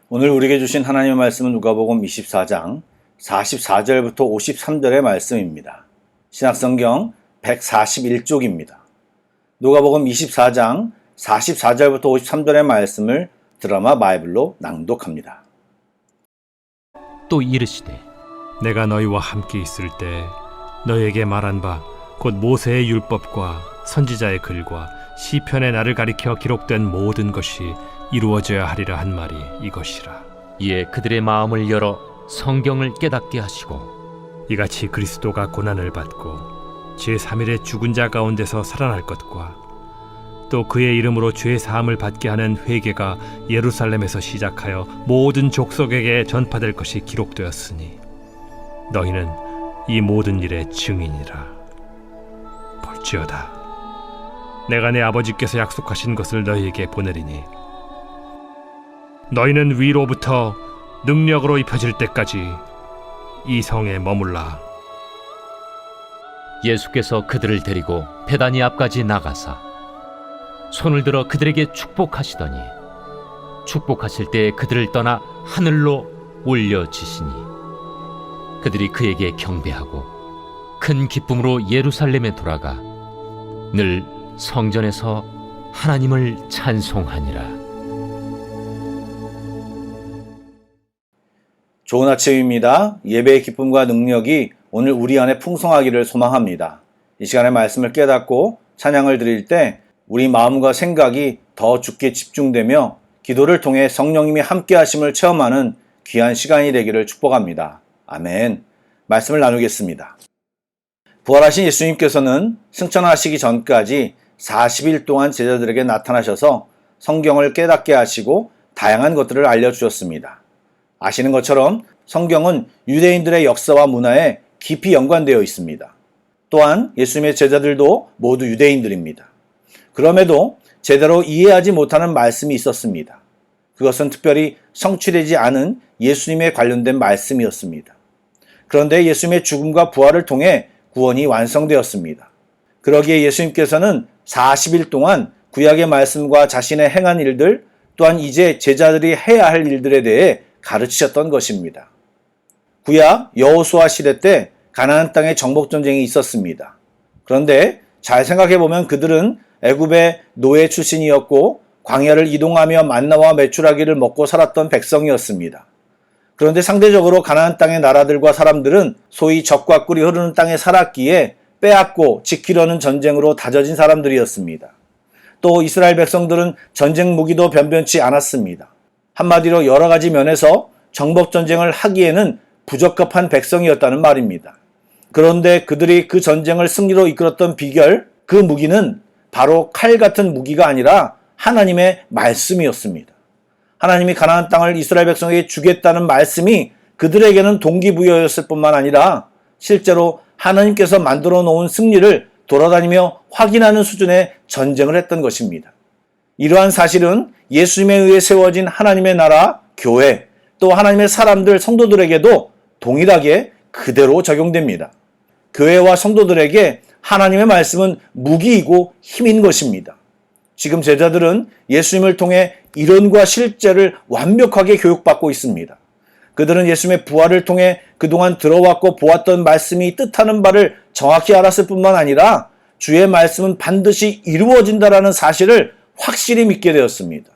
오늘 우리에게 주신 하나님의 말씀은 누가복음 24장 44절부터 53절의 말씀입니다. 신약성경 141쪽입니다. 누가복음 24장 44절부터 53절의 말씀을 드라마 바이블로 낭독합니다. 또 이르시되 내가 너희와 함께 있을 때 너희에게 말한 바 곧 모세의 율법과 선지자의 글과 시편의 나를 가리켜 기록된 모든 것이 이루어져야 하리라 한 말이 이것이라. 이에 그들의 마음을 열어 성경을 깨닫게 하시고 이같이 그리스도가 고난을 받고 제3일에 죽은 자 가운데서 살아날 것과 또 그의 이름으로 죄 사함을 받게 하는 회개가 예루살렘에서 시작하여 모든 족속에게 전파될 것이 기록되었으니 너희는 이 모든 일의 증인이라. 볼지어다 내가 내 아버지께서 약속하신 것을 너희에게 보내리니 너희는 위로부터 능력으로 입혀질 때까지 이 성에 머물라. 예수께서 그들을 데리고 베다니 앞까지 나가사 손을 들어 그들에게 축복하시더니 축복하실 때 그들을 떠나 하늘로 올려지시니 그들이 그에게 경배하고 큰 기쁨으로 예루살렘에 돌아가 늘 성전에서 하나님을 찬송하니라. 좋은 아침입니다. 예배의 기쁨과 능력이 오늘 우리 안에 풍성하기를 소망합니다. 이 시간에 말씀을 깨닫고 찬양을 드릴 때 우리 마음과 생각이 더 주께 집중되며 기도를 통해 성령님이 함께 하심을 체험하는 귀한 시간이 되기를 축복합니다. 아멘. 말씀을 나누겠습니다. 부활하신 예수님께서는 승천하시기 전까지 40일 동안 제자들에게 나타나셔서 성경을 깨닫게 하시고 다양한 것들을 알려주셨습니다. 아시는 것처럼 성경은 유대인들의 역사와 문화에 깊이 연관되어 있습니다. 또한 예수님의 제자들도 모두 유대인들입니다. 그럼에도 제대로 이해하지 못하는 말씀이 있었습니다. 그것은 특별히 성취되지 않은 예수님에 관련된 말씀이었습니다. 그런데 예수님의 죽음과 부활을 통해 구원이 완성되었습니다. 그러기에 예수님께서는 40일 동안 구약의 말씀과 자신의 행한 일들, 또한 이제 제자들이 해야 할 일들에 대해 가르치셨던 것입니다. 구약 여호수아 시대 때 가나안 땅에 정복전쟁이 있었습니다. 그런데 잘 생각해보면 그들은 애굽의 노예 출신이었고 광야를 이동하며 만나와 메추라기를 먹고 살았던 백성이었습니다. 그런데 상대적으로 가나안 땅의 나라들과 사람들은 소위 젖과 꿀이 흐르는 땅에 살았기에 빼앗고 지키려는 전쟁으로 다져진 사람들이었습니다. 또 이스라엘 백성들은 전쟁 무기도 변변치 않았습니다. 한마디로 여러 가지 면에서 정복전쟁을 하기에는 부적합한 백성이었다는 말입니다. 그런데 그들이 그 전쟁을 승리로 이끌었던 비결, 그 무기는 바로 칼 같은 무기가 아니라 하나님의 말씀이었습니다. 하나님이 가나안 땅을 이스라엘 백성에게 주겠다는 말씀이 그들에게는 동기부여였을 뿐만 아니라 실제로 하나님께서 만들어 놓은 승리를 돌아다니며 확인하는 수준의 전쟁을 했던 것입니다. 이러한 사실은 예수님에 의해 세워진 하나님의 나라, 교회, 또 하나님의 사람들, 성도들에게도 동일하게 그대로 적용됩니다. 교회와 성도들에게 하나님의 말씀은 무기이고 힘인 것입니다. 지금 제자들은 예수님을 통해 이론과 실제를 완벽하게 교육받고 있습니다. 그들은 예수님의 부활을 통해 그동안 들어왔고 보았던 말씀이 뜻하는 바를 정확히 알았을 뿐만 아니라 주의 말씀은 반드시 이루어진다라는 사실을 확실히 믿게 되었습니다.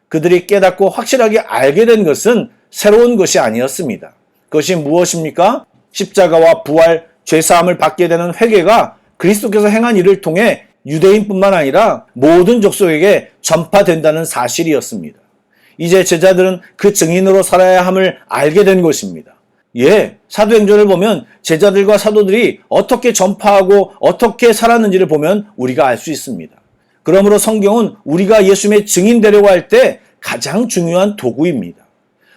그들이 깨닫고 확실하게 알게 된 것은 새로운 것이 아니었습니다. 그것이 무엇입니까? 십자가와 부활, 죄사함을 받게 되는 회개가 그리스도께서 행한 일을 통해 유대인뿐만 아니라 모든 족속에게 전파된다는 사실이었습니다. 이제 제자들은 그 증인으로 살아야 함을 알게 된 것입니다. 사도행전을 보면 제자들과 사도들이 어떻게 전파하고 어떻게 살았는지를 보면 우리가 알 수 있습니다. 그러므로 성경은 우리가 예수님의 증인 되려고 할 때 가장 중요한 도구입니다.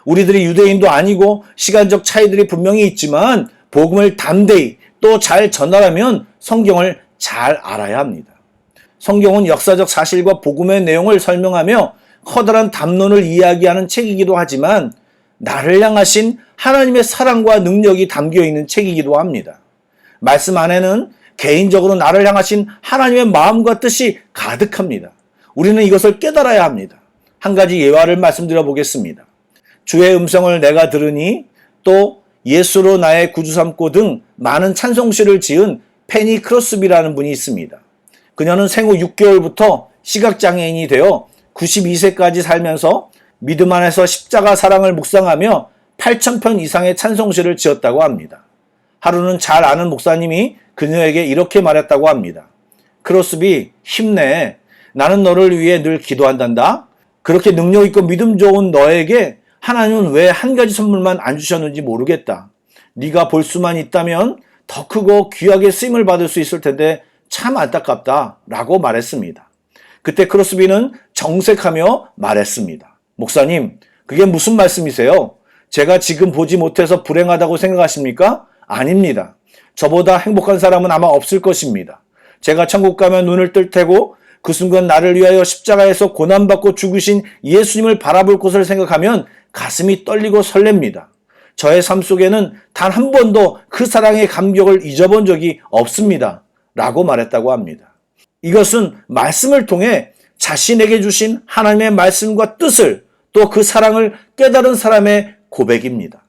우리들이 유대인도 아니고 시간적 차이들이 분명히 있지만 복음을 담대히 또 잘 전하려면 성경을 잘 알아야 합니다. 성경은 역사적 사실과 복음의 내용을 설명하며 커다란 담론을 이야기하는 책이기도 하지만 나를 향하신 하나님의 사랑과 능력이 담겨있는 책이기도 합니다. 말씀 안에는 개인적으로 나를 향하신 하나님의 마음과 뜻이 가득합니다. 우리는 이것을 깨달아야 합니다. 한 가지 예화를 말씀드려 보겠습니다. 주의 음성을 내가 들으니 또 예수로 나의 구주 삼고 등 많은 찬송시를 지은 페니 크로스비라는 분이 있습니다. 그녀는 생후 6개월부터 시각장애인이 되어 92세까지 살면서 믿음 안에서 십자가 사랑을 묵상하며 8,000편 이상의 찬송시를 지었다고 합니다. 하루는 잘 아는 목사님이 그녀에게 이렇게 말했다고 합니다. 크로스비, 힘내. 나는 너를 위해 늘 기도한단다. 그렇게 능력 있고 믿음 좋은 너에게 하나님은 왜 한 가지 선물만 안 주셨는지 모르겠다. 네가 볼 수만 있다면 더 크고 귀하게 쓰임을 받을 수 있을 텐데 참 안타깝다 라고 말했습니다. 그때 크로스비는 정색하며 말했습니다. 목사님, 그게 무슨 말씀이세요? 제가 지금 보지 못해서 불행하다고 생각하십니까? 아닙니다. 저보다 행복한 사람은 아마 없을 것입니다. 제가 천국 가면 눈을 뜰 테고 그 순간 나를 위하여 십자가에서 고난받고 죽으신 예수님을 바라볼 것을 생각하면 가슴이 떨리고 설렙니다. 저의 삶 속에는 단 한 번도 그 사랑의 감격을 잊어본 적이 없습니다. 라고 말했다고 합니다. 이것은 말씀을 통해 자신에게 주신 하나님의 말씀과 뜻을 또 그 사랑을 깨달은 사람의 고백입니다.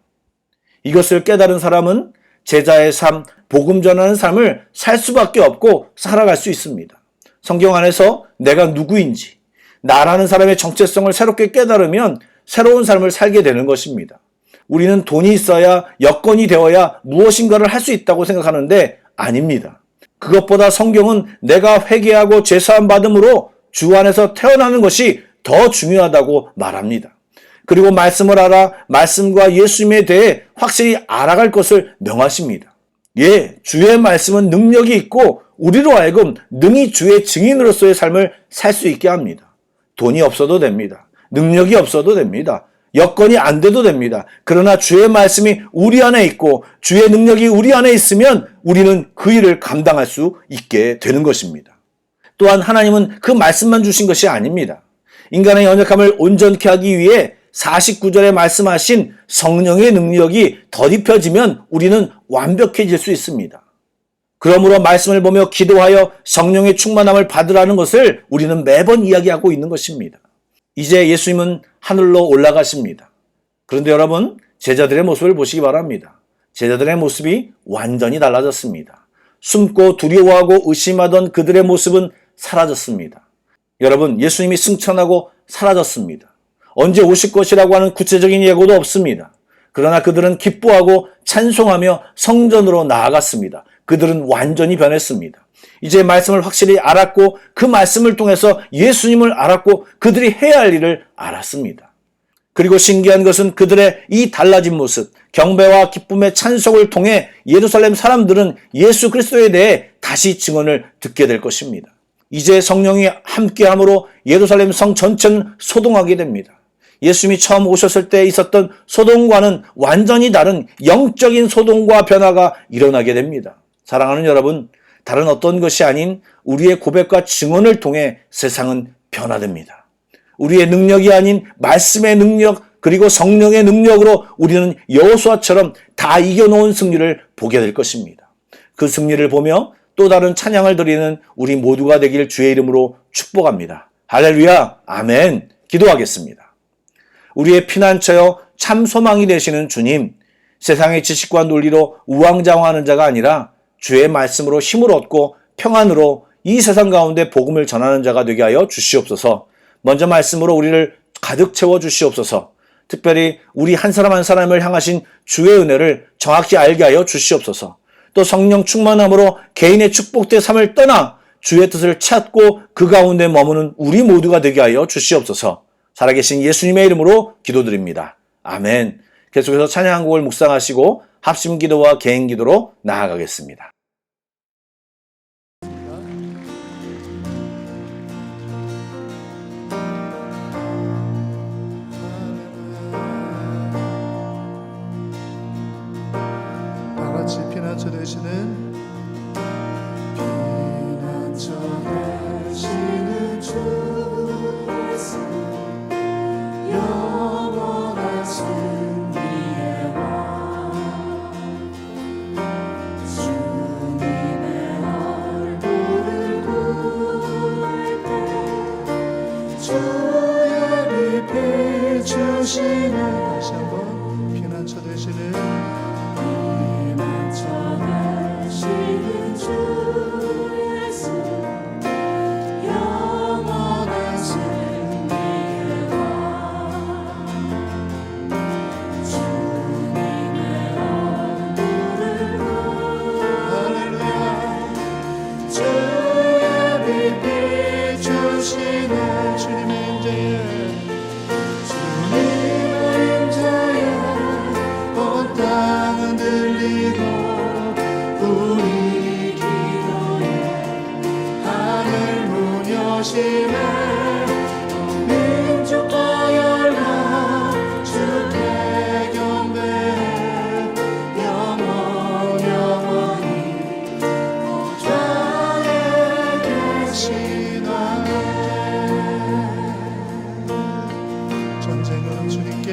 이것을 깨달은 사람은 제자의 삶, 복음 전하는 삶을 살 수밖에 없고 살아갈 수 있습니다. 성경 안에서 내가 누구인지, 나라는 사람의 정체성을 새롭게 깨달으면 새로운 삶을 살게 되는 것입니다. 우리는 돈이 있어야, 여건이 되어야 무엇인가를 할 수 있다고 생각하는데 아닙니다. 그것보다 성경은 내가 회개하고 죄사함 받음으로 주 안에서 태어나는 것이 더 중요하다고 말합니다. 그리고 말씀을 알아 말씀과 예수님에 대해 확실히 알아갈 것을 명하십니다. 예, 주의 말씀은 능력이 있고 우리로 하여금 능히 주의 증인으로서의 삶을 살 수 있게 합니다. 돈이 없어도 됩니다. 능력이 없어도 됩니다. 여건이 안 돼도 됩니다. 그러나 주의 말씀이 우리 안에 있고 주의 능력이 우리 안에 있으면 우리는 그 일을 감당할 수 있게 되는 것입니다. 또한 하나님은 그 말씀만 주신 것이 아닙니다. 인간의 연약함을 온전케 하기 위해 49절에 말씀하신 성령의 능력이 덧입혀지면 우리는 완벽해질 수 있습니다. 그러므로 말씀을 보며 기도하여 성령의 충만함을 받으라는 것을 우리는 매번 이야기하고 있는 것입니다. 이제 예수님은 하늘로 올라가십니다. 그런데 여러분, 제자들의 모습을 보시기 바랍니다. 제자들의 모습이 완전히 달라졌습니다. 숨고 두려워하고 의심하던 그들의 모습은 사라졌습니다. 여러분, 예수님이 승천하고 사라졌습니다. 언제 오실 것이라고 하는 구체적인 예고도 없습니다. 그러나 그들은 기뻐하고 찬송하며 성전으로 나아갔습니다. 그들은 완전히 변했습니다. 이제 말씀을 확실히 알았고 그 말씀을 통해서 예수님을 알았고 그들이 해야 할 일을 알았습니다. 그리고 신기한 것은 그들의 이 달라진 모습, 경배와 기쁨의 찬송을 통해 예루살렘 사람들은 예수 그리스도에 대해 다시 증언을 듣게 될 것입니다. 이제 성령이 함께함으로 예루살렘 성 전체는 소동하게 됩니다. 예수님이 처음 오셨을 때 있었던 소동과는 완전히 다른 영적인 소동과 변화가 일어나게 됩니다. 사랑하는 여러분, 다른 어떤 것이 아닌 우리의 고백과 증언을 통해 세상은 변화됩니다. 우리의 능력이 아닌 말씀의 능력 그리고 성령의 능력으로 우리는 여호수아처럼 다 이겨놓은 승리를 보게 될 것입니다. 그 승리를 보며 또 다른 찬양을 드리는 우리 모두가 되길 주의 이름으로 축복합니다. 할렐루야, 아멘. 기도하겠습니다. 우리의 피난처여 참 소망이 되시는 주님, 세상의 지식과 논리로 우왕좌왕하는 자가 아니라 주의 말씀으로 힘을 얻고 평안으로 이 세상 가운데 복음을 전하는 자가 되게 하여 주시옵소서. 먼저 말씀으로 우리를 가득 채워 주시옵소서. 특별히 우리 한 사람 한 사람을 향하신 주의 은혜를 정확히 알게 하여 주시옵소서. 또 성령 충만함으로 개인의 축복된 삶을 떠나 주의 뜻을 찾고 그 가운데 머무는 우리 모두가 되게 하여 주시옵소서. 살아계신 예수님의 이름으로 기도드립니다. 아멘. 계속해서 찬양 한 곡을 묵상하시고 합심 기도와 개인 기도로 나아가겠습니다. 다 같이 피난처 되시는 주 영원한 승리의 왕 주님의 얼굴을 구할 때 주의 빛 비추시는 다시 한번 피난처 되시는 되시는 주 예수 영원한 승리의 왕 주님의 얼굴을 할렐루야 주의 빛 비추시네 주님의 임재에 주님의 임재에 온 땅은 들리고 우리 기도에 하늘 문 여시네 민족과 열방 주께 경배해 영원히 보좌에 계시나네 전쟁은 주님께